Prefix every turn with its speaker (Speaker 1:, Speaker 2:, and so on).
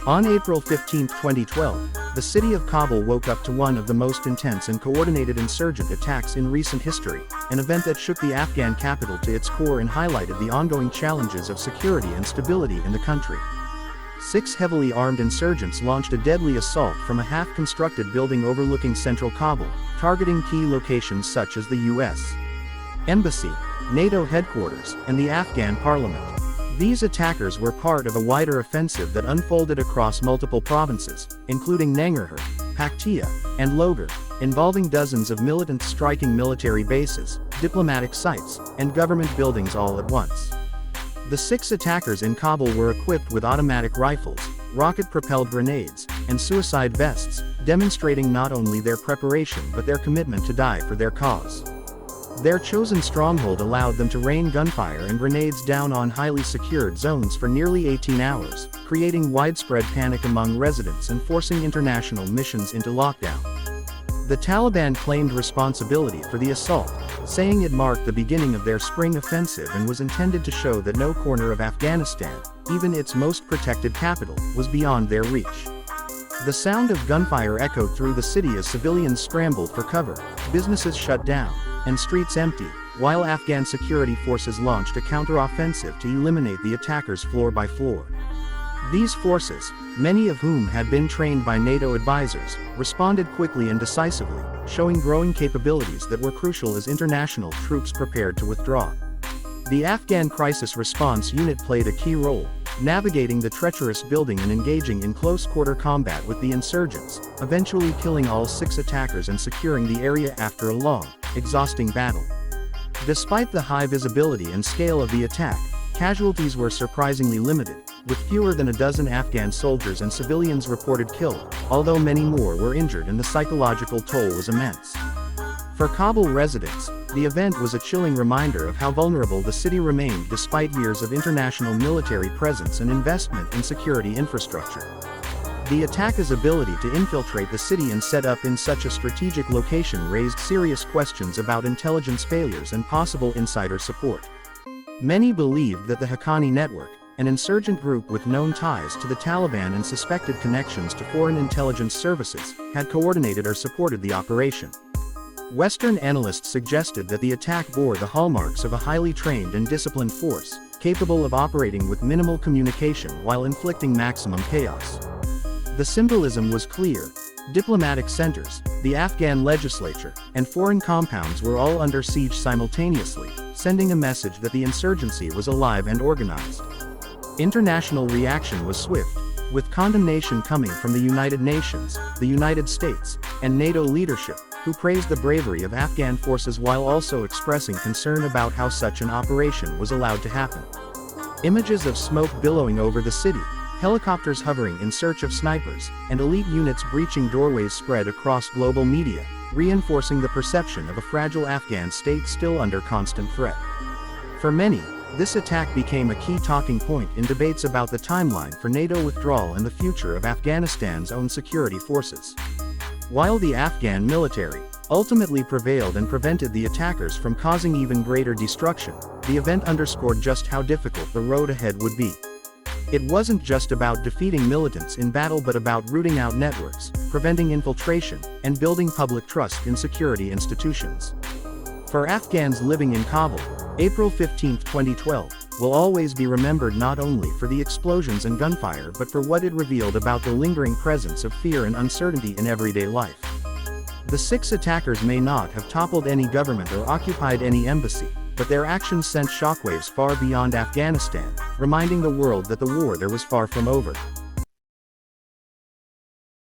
Speaker 1: On April 15, 2012, the city of Kabul woke up to one of the most intense and coordinated insurgent attacks in recent history, an event that shook the Afghan capital to its core and highlighted the ongoing challenges of security and stability in the country. 6 heavily armed insurgents launched a deadly assault from a half-constructed building overlooking central Kabul, targeting key locations such as the U.S. Embassy, NATO headquarters, and the Afghan parliament. These attackers were part of a wider offensive that unfolded across multiple provinces, including Nangarhar, Paktia, and Logar, involving dozens of militants striking military bases, diplomatic sites, and government buildings all at once. The 6 attackers in Kabul were equipped with automatic rifles, rocket-propelled grenades, and suicide vests, demonstrating not only their preparation but their commitment to die for their cause. Their chosen stronghold allowed them to rain gunfire and grenades down on highly secured zones for nearly 18 hours, creating widespread panic among residents and forcing international missions into lockdown. The Taliban claimed responsibility for the assault, saying it marked the beginning of their spring offensive and was intended to show that no corner of Afghanistan, even its most protected capital, was beyond their reach. The sound of gunfire echoed through the city as civilians scrambled for cover, businesses shut down, and streets emptied, while Afghan security forces launched a counter-offensive to eliminate the attackers floor by floor. These forces, many of whom had been trained by NATO advisors, responded quickly and decisively, showing growing capabilities that were crucial as international troops prepared to withdraw. The Afghan Crisis Response Unit played a key role, navigating the treacherous building and engaging in close-quarter combat with the insurgents, eventually killing all 6 attackers and securing the area after a long, exhausting battle. Despite the high visibility and scale of the attack, casualties were surprisingly limited, with fewer than a dozen Afghan soldiers and civilians reported killed, although many more were injured and the psychological toll was immense. For Kabul residents, the event was a chilling reminder of how vulnerable the city remained despite years of international military presence and investment in security infrastructure. The attacker's ability to infiltrate the city and set up in such a strategic location raised serious questions about intelligence failures and possible insider support. Many believed that the Haqqani network, an insurgent group with known ties to the Taliban and suspected connections to foreign intelligence services, had coordinated or supported the operation. Western analysts suggested that the attack bore the hallmarks of a highly trained and disciplined force, capable of operating with minimal communication while inflicting maximum chaos. The symbolism was clear. Diplomatic centers, the Afghan legislature, and foreign compounds were all under siege simultaneously, sending a message that the insurgency was alive and organized. International reaction was swift, with condemnation coming from the United Nations, the United States, and NATO leadership, who praised the bravery of Afghan forces while also expressing concern about how such an operation was allowed to happen. Images of smoke billowing over the city, helicopters hovering in search of snipers, and elite units breaching doorways spread across global media, reinforcing the perception of a fragile Afghan state still under constant threat. For many, this attack became a key talking point in debates about the timeline for NATO withdrawal and the future of Afghanistan's own security forces. While the Afghan military ultimately prevailed and prevented the attackers from causing even greater destruction, the event underscored just how difficult the road ahead would be. It wasn't just about defeating militants in battle but about rooting out networks, preventing infiltration, and building public trust in security institutions. For Afghans living in Kabul, April 15, 2012, will always be remembered not only for the explosions and gunfire but for what it revealed about the lingering presence of fear and uncertainty in everyday life. The 6 attackers may not have toppled any government or occupied any embassy, but their actions sent shockwaves far beyond Afghanistan, reminding the world that the war there was far from over.